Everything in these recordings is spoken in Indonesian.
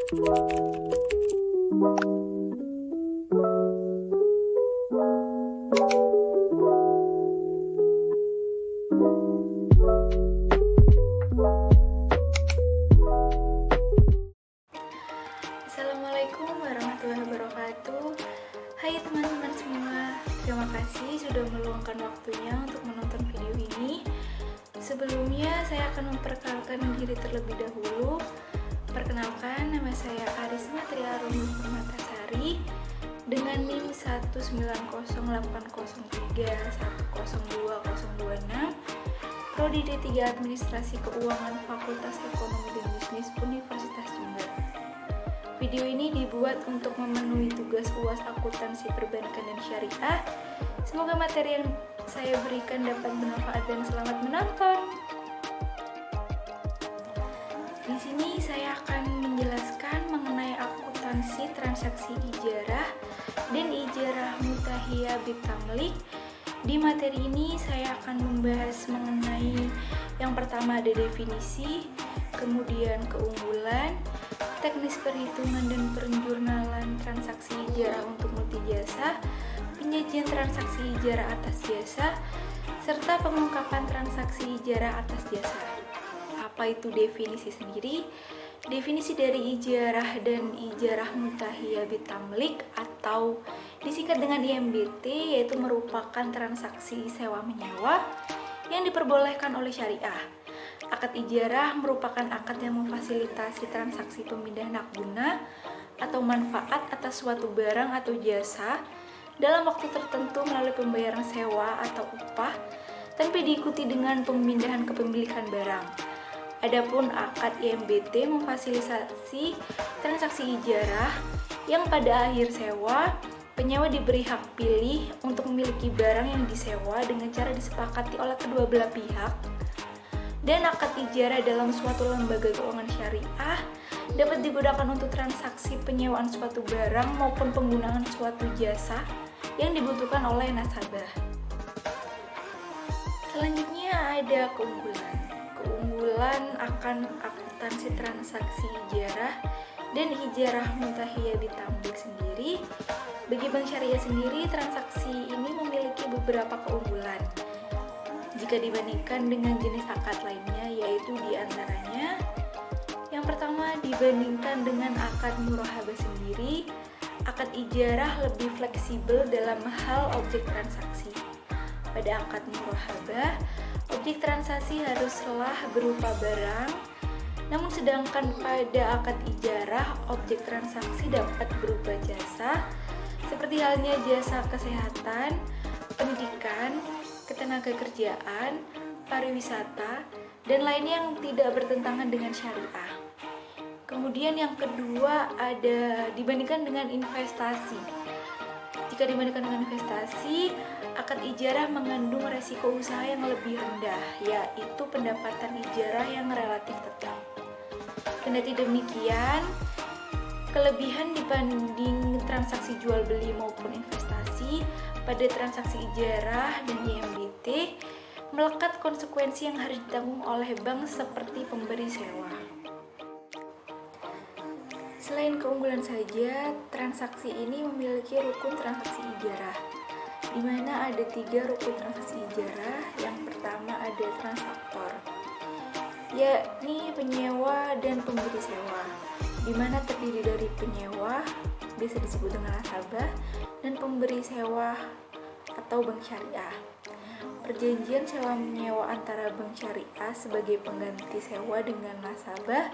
Assalamualaikum warahmatullahi wabarakatuh. Hai teman-teman semua, terima kasih sudah meluangkan waktunya untuk menonton video ini. Sebelumnya saya akan memperkenalkan diri terlebih dahulu. Perkenalkan, nama saya Arisma Triaruni Permatasari dengan NIM 1908031020026, Prodi D3 Administrasi Keuangan Fakultas Ekonomi dan Bisnis Universitas Jember. Video ini dibuat untuk memenuhi tugas UAS Akuntansi Perbankan dan Syariah. Semoga materi yang saya berikan dapat bermanfaat dan selamat menonton. Di sini saya akan menjelaskan mengenai akuntansi transaksi ijarah dan ijarah mutahiyah bitamlik. Di materi ini saya akan membahas mengenai yang pertama ada definisi, kemudian keunggulan, teknis perhitungan dan penjurnalan transaksi ijarah untuk multijasa, penyajian transaksi ijarah atas jasa, serta pengungkapan transaksi ijarah atas jasa. Apa itu definisi sendiri? Definisi dari ijarah dan ijarah mutahiyah bitamlik atau disingkat dengan IMBT yaitu merupakan transaksi sewa-menyewa yang diperbolehkan oleh syariah. Akad ijarah merupakan akad yang memfasilitasi transaksi pemindahan hak guna atau manfaat atas suatu barang atau jasa dalam waktu tertentu melalui pembayaran sewa atau upah tanpa diikuti dengan pemindahan kepemilikan barang. Adapun akad IMBT memfasilitasi transaksi ijarah yang pada akhir sewa penyewa diberi hak pilih untuk memiliki barang yang disewa dengan cara disepakati oleh kedua belah pihak. Dan akad ijarah dalam suatu lembaga keuangan syariah dapat digunakan untuk transaksi penyewaan suatu barang maupun penggunaan suatu jasa yang dibutuhkan oleh nasabah. Selanjutnya ada keunggulan. Keunggulan akan akuntansi transaksi ijarah dan ijarah mutahiyah bitamlik sendiri. Bagi Bank Syariah sendiri, transaksi ini memiliki beberapa keunggulan jika dibandingkan dengan jenis akad lainnya, yaitu diantaranya yang pertama, dibandingkan dengan akad murahabah sendiri, akad ijarah lebih fleksibel dalam hal objek transaksi. Pada akad murahabah, objek transaksi haruslah berupa barang, namun sedangkan pada akad ijarah, objek transaksi dapat berupa jasa, seperti halnya jasa kesehatan, pendidikan, ketenaga kerjaan, pariwisata, dan lainnya yang tidak bertentangan dengan syariah. Kemudian yang kedua ada dibandingkan dengan investasi. Jika dibandingkan dengan investasi, akad ijarah mengandung resiko usaha yang lebih rendah, yaitu pendapatan ijarah yang relatif tetap. Kendati demikian, kelebihan dibanding transaksi jual beli maupun investasi pada transaksi ijarah dan IMBT melekat konsekuensi yang harus ditanggung oleh bank seperti pemberi sewa. Selain keunggulan saja, transaksi ini memiliki rukun transaksi ijarah, di mana ada 3 rukun transaksi ijarah. Yang pertama ada transaktor, yakni penyewa dan pemberi sewa, di mana terdiri dari penyewa, biasa disebut dengan nasabah, dan pemberi sewa atau bank syariah. Perjanjian sewa menyewa antara bank syariah sebagai pengganti sewa dengan nasabah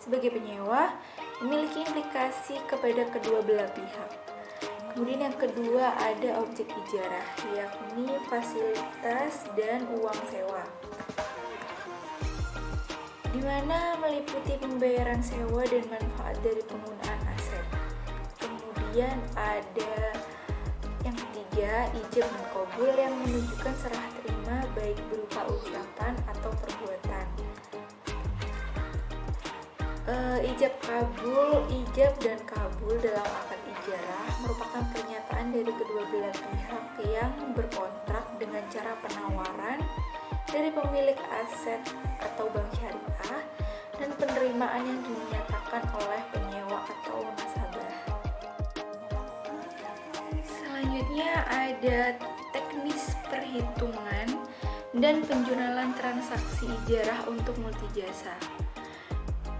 sebagai penyewa memiliki implikasi kepada kedua belah pihak. Kemudian yang kedua ada objek ijarah, yakni fasilitas dan uang sewa, di mana meliputi pembayaran sewa dan manfaat dari penggunaan aset. Kemudian ada yang ketiga, ijab dan qabul yang menunjukkan serah terima baik berupa ucapan atau perbuatan. Ijab dan kabul dalam akad ijarah merupakan pernyataan dari kedua belah pihak yang berkontrak dengan cara penawaran dari pemilik aset atau bank syariah dan penerimaan yang dinyatakan oleh penyewa Selanjutnya ada teknis perhitungan dan penjurnalan transaksi ijarah untuk multijasa.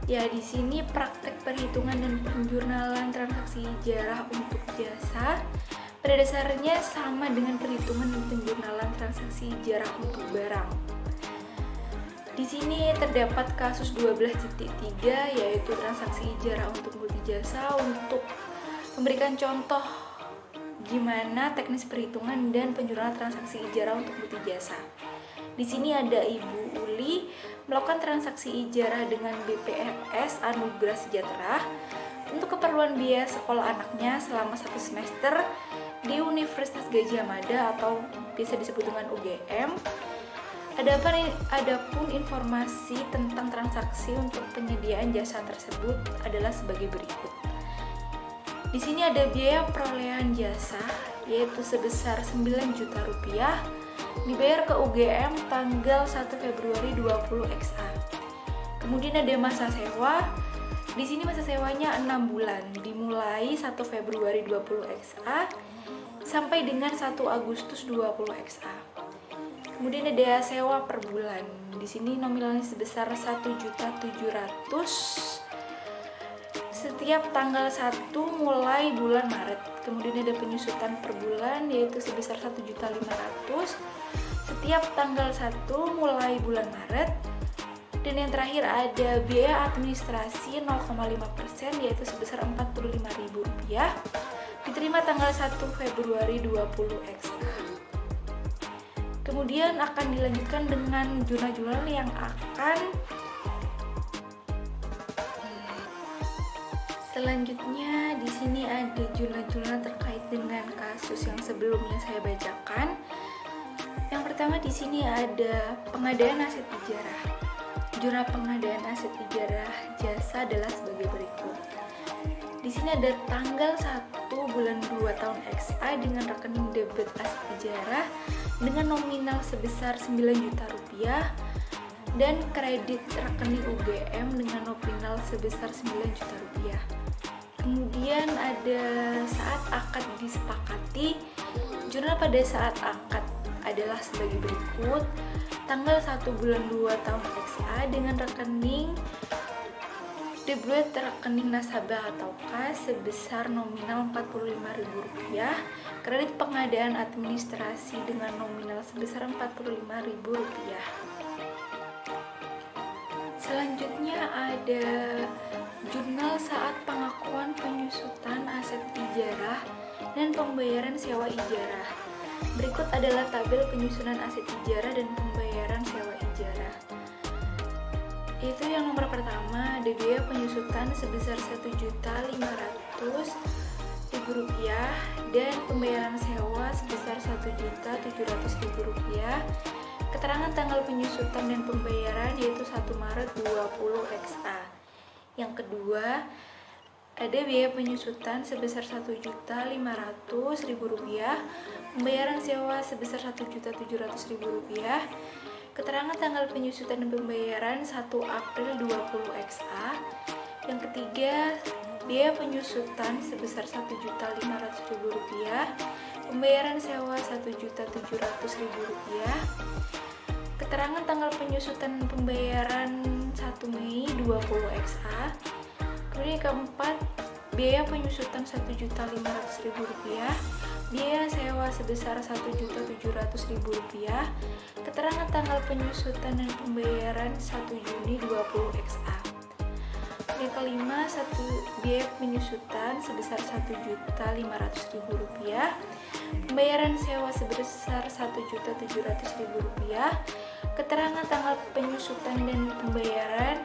Ya, di sini praktek perhitungan dan penjurnalan transaksi ijarah untuk jasa pada dasarnya sama dengan perhitungan dan penjurnalan transaksi ijarah untuk barang. Di sini terdapat kasus 12.3 yaitu transaksi ijarah untuk multijasa untuk memberikan contoh gimana teknis perhitungan dan penjurnalan transaksi ijarah untuk multijasa. Di sini ada Ibu Uli melakukan transaksi ijarah dengan BPNS Anugerah Sejahtera untuk keperluan biaya sekolah anaknya selama 1 semester di Universitas Gadjah Mada atau biasa disebut dengan UGM. Adapun informasi tentang transaksi untuk penyediaan jasa tersebut adalah sebagai berikut. Di sini ada biaya perolehan jasa yaitu sebesar 9 juta rupiah dibayar ke UGM tanggal 1 Februari 20 XA. Kemudian ada masa sewa. Di sini masa sewanya 6 bulan, dimulai 1 Februari 20 XA sampai dengan 1 Agustus 20 XA. Kemudian ada sewa per bulan. Di sini nominalnya sebesar 1.700.000 setiap tanggal 1 mulai bulan Maret. Kemudian ada penyusutan per bulan yaitu sebesar 1.500.000 setiap tanggal 1 mulai bulan Maret. Dan yang terakhir ada biaya administrasi 0,5% yaitu sebesar Rp45.000 diterima tanggal 1 Februari 20 XA. Kemudian akan dilanjutkan dengan jurnal-jurnal yang akan selanjutnya. Di sini ada jurnal-jurnal terkait dengan kasus yang sebelumnya saya bacakan. Yang pertama di sini ada pengadaan aset ijarah. Jurnal pengadaan aset ijarah jasa adalah sebagai berikut. Di sini ada tanggal 1 bulan 2 tahun XA dengan rekening debit aset ijarah dengan nominal sebesar 9 juta rupiah dan kredit rekening UGM dengan nominal sebesar 9 juta rupiah. Kemudian ada saat akad disepakati. Jurnal pada saat akad adalah sebagai berikut. Tanggal 1 bulan 2 tahun XA dengan rekening debit rekening nasabah atau kas sebesar nominal Rp45.000, kredit pengadaan administrasi dengan nominal sebesar Rp45.000. Selanjutnya ada jurnal saat pengakuan penyusutan aset ijarah dan pembayaran sewa ijarah. Berikut adalah tabel penyusunan aset ijarah dan pembayaran sewa ijarah. Itu yang nomor pertama ada biaya penyusutan sebesar Rp1.500.000 dan pembayaran sewa sebesar Rp1.700.000. Keterangan tanggal penyusutan dan pembayaran yaitu 1 Maret 20 XA. Yang kedua, ada biaya penyusutan sebesar Rp1.500.000, pembayaran sewa sebesar Rp1.700.000. Keterangan tanggal penyusutan dan pembayaran 1 April 20 XA. Yang ketiga, biaya penyusutan sebesar Rp1.500.000, pembayaran sewa Rp1.700.000. Keterangan tanggal penyusutan dan pembayaran 1 Mei 20 XA. Kemudian yang keempat, biaya penyusutan Rp1.500.000, biaya sewa sebesar Rp1.700.000. Keterangan tanggal penyusutan dan pembayaran 1 Juni 20 XA. Yang kelima, biaya penyusutan sebesar Rp1.500.000, pembayaran sewa sebesar Rp1.700.000. Keterangan tanggal penyusutan dan pembayaran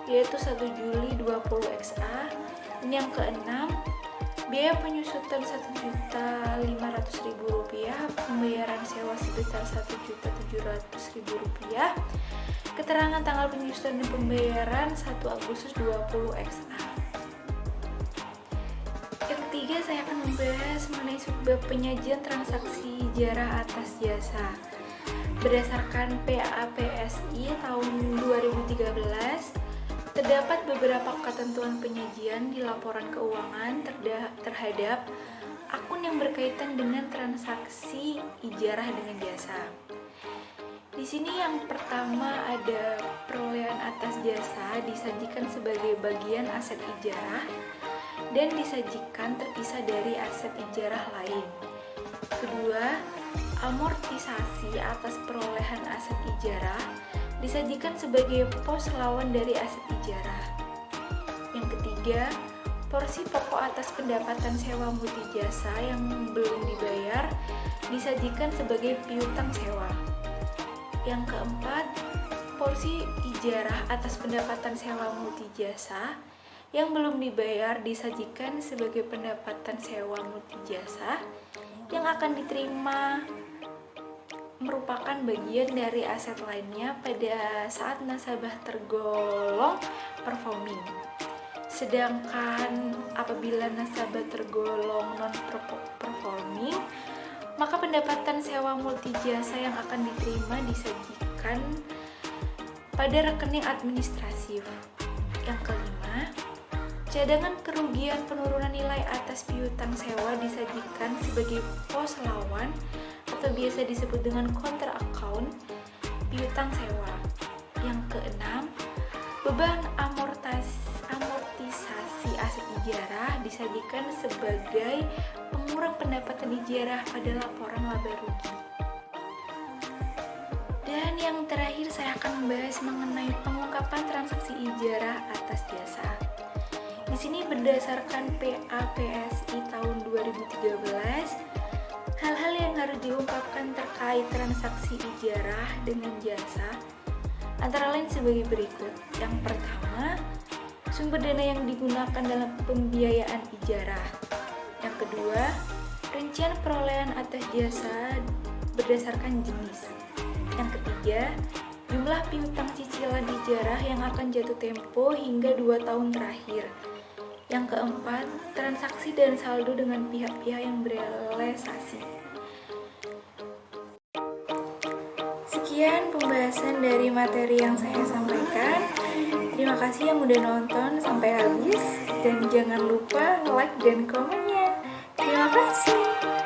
yaitu 1 Juli 20 XA. Yang keenam, biaya penyusutan Rp1.500.000, pembayaran sewa sebesar Rp1.700.000. Keterangan tanggal penyusutan dan pembayaran 1 Agustus 20 XA. Yang ketiga, saya akan membahas mengenai subbab penyajian transaksi ijarah atas jasa. Berdasarkan PAPSI tahun 2013, terdapat beberapa ketentuan penyajian di laporan keuangan terhadap akun yang berkaitan dengan transaksi ijarah dengan jasa. Di sini yang pertama ada perolehan atas jasa disajikan sebagai bagian aset ijarah dan disajikan terpisah dari aset ijarah lain. Kedua, amortisasi atas perolehan aset ijarah disajikan sebagai pos lawan dari aset ijarah. Yang ketiga, porsi pokok atas pendapatan sewa multijasa yang belum dibayar disajikan sebagai piutang sewa. Yang keempat, porsi ijarah atas pendapatan sewa multijasa yang belum dibayar disajikan sebagai pendapatan sewa multijasa yang akan diterima merupakan bagian dari aset lainnya pada saat nasabah tergolong performing. Sedangkan apabila nasabah tergolong non-performing, maka pendapatan sewa multijasa yang akan diterima disajikan pada rekening administrasif. Yang kelima, cadangan kerugian penurunan nilai atas piutang sewa disajikan sebagai pos lawan atau biasa disebut dengan counter account piutang sewa. Yang keenam, beban amortisasi aset ijarah disajikan sebagai pengurang pendapatan ijarah pada laporan laba rugi. Dan yang terakhir saya akan membahas mengenai pengungkapan transaksi ijarah atas jasa. Di sini berdasarkan PAPSI tahun 2013, hal-hal yang harus diungkapkan terkait transaksi ijarah dengan jasa antara lain sebagai berikut. Yang pertama, sumber dana yang digunakan dalam pembiayaan ijarah. Yang kedua, rincian perolehan atas jasa berdasarkan jenis. Yang ketiga, jumlah piutang cicilan ijarah yang akan jatuh tempo hingga 2 tahun terakhir. Yang keempat, transaksi dan saldo dengan pihak-pihak yang berealisasi. Sekian pembahasan dari materi yang saya sampaikan. Terima kasih yang udah nonton sampai habis dan jangan lupa like dan komennya. Terima kasih.